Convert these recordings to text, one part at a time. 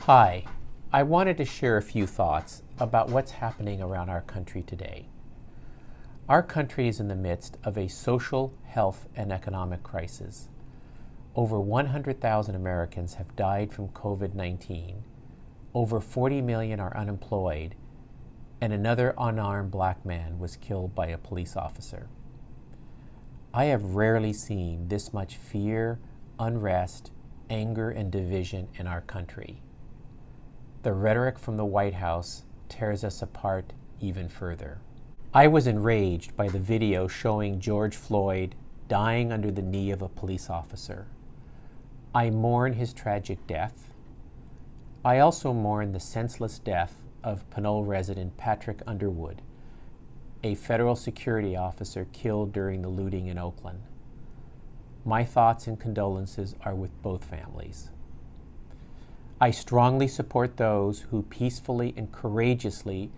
Hi, I wanted to share a few thoughts about what's happening around our country today. Our country is in the midst of a social, health, and economic crisis. Over 100,000 Americans have died from COVID-19, over 40 million are unemployed, and another unarmed black man was killed by a police officer. I have rarely seen this much fear, unrest, anger, and division in our country. The rhetoric from the White House tears us apart even further. I was enraged by the video showing George Floyd dying under the knee of a police officer. I mourn his tragic death. I also mourn the senseless death of Pinole resident Patrick Underwood, a federal security officer killed during the looting in Oakland. My thoughts and condolences are with both families. I strongly support those who peacefully and courageously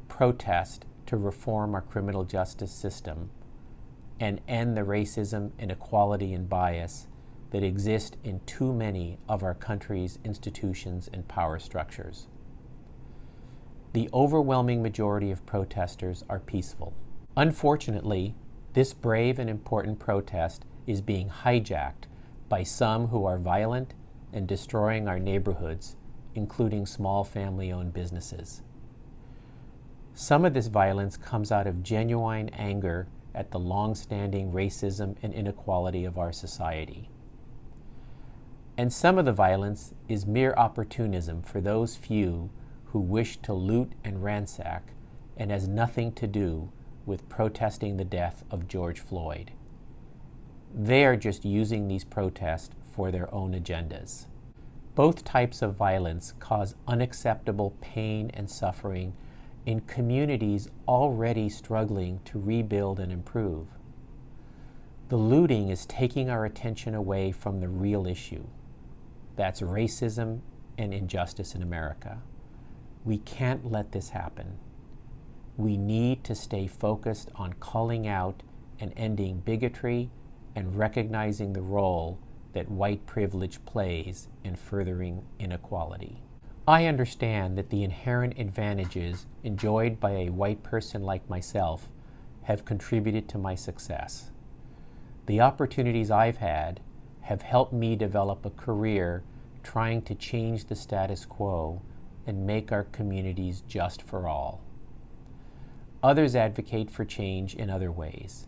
protest to reform our criminal justice system and end the racism, inequality, and bias that exist in too many of our country's institutions and power structures. The overwhelming majority of protesters are peaceful. Unfortunately, this brave and important protest is being hijacked by some who are violent and destroying our neighborhoods, including small family-owned businesses. Some of this violence comes out of genuine anger at the long-standing racism and inequality of our society. And some of the violence is mere opportunism for those few who wish to loot and ransack and has nothing to do with protesting the death of George Floyd. They are just using these protests for their own agendas. Both types of violence cause unacceptable pain and suffering in communities already struggling to rebuild and improve. The looting is taking our attention away from the real issue. That's racism and injustice in America. We can't let this happen. We need to stay focused on calling out and ending bigotry and recognizing the role that white privilege plays in furthering inequality. I understand that the inherent advantages enjoyed by a white person like myself have contributed to my success. The opportunities I've had have helped me develop a career trying to change the status quo and make our communities just for all. Others advocate for change in other ways.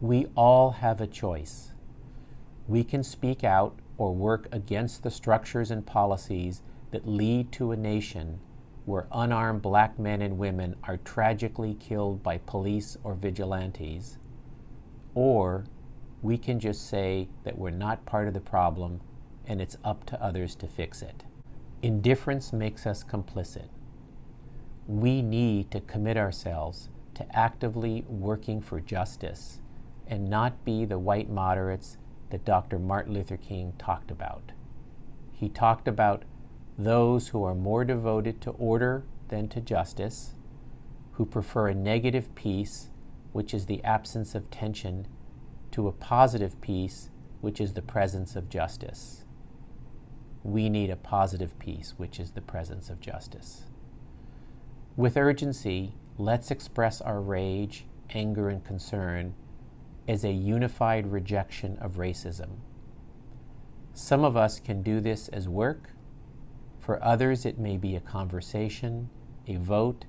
We all have a choice. We can speak out or work against the structures and policies that lead to a nation where unarmed black men and women are tragically killed by police or vigilantes, or we can just say that we're not part of the problem and it's up to others to fix it. Indifference makes us complicit. We need to commit ourselves to actively working for justice and not be the white moderates that Dr. Martin Luther King talked about. He talked about those who are more devoted to order than to justice, who prefer a negative peace, which is the absence of tension, to a positive peace, which is the presence of justice. We need a positive peace, which is the presence of justice. With urgency, let's express our rage, anger, and concern as a unified rejection of racism. Some of us can do this as work. For others, it may be a conversation, a vote,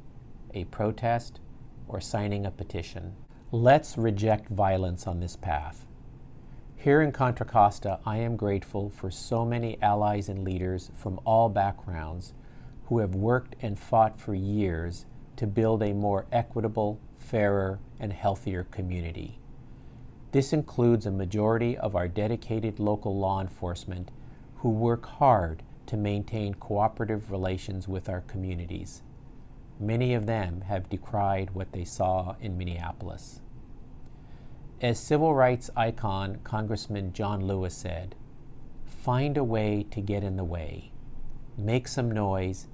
a protest, or signing a petition. Let's reject violence on this path. Here in Contra Costa, I am grateful for so many allies and leaders from all backgrounds who have worked and fought for years to build a more equitable, fairer, and healthier community. This includes a majority of our dedicated local law enforcement who work hard to maintain cooperative relations with our communities. Many of them have decried what they saw in Minneapolis. As civil rights icon Congressman John Lewis said, "Find a way to get in the way, make some noise,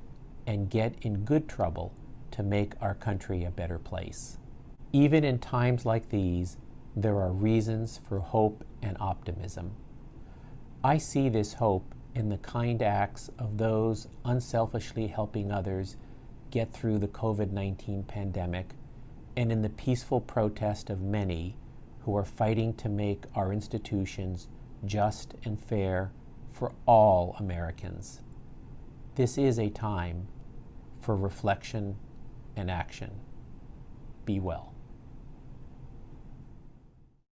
and get in good trouble to make our country a better place." Even in times like these, there are reasons for hope and optimism. I see this hope in the kind acts of those unselfishly helping others get through the COVID-19 pandemic, and in the peaceful protest of many who are fighting to make our institutions just and fair for all Americans. This is a time for reflection and action. Be well.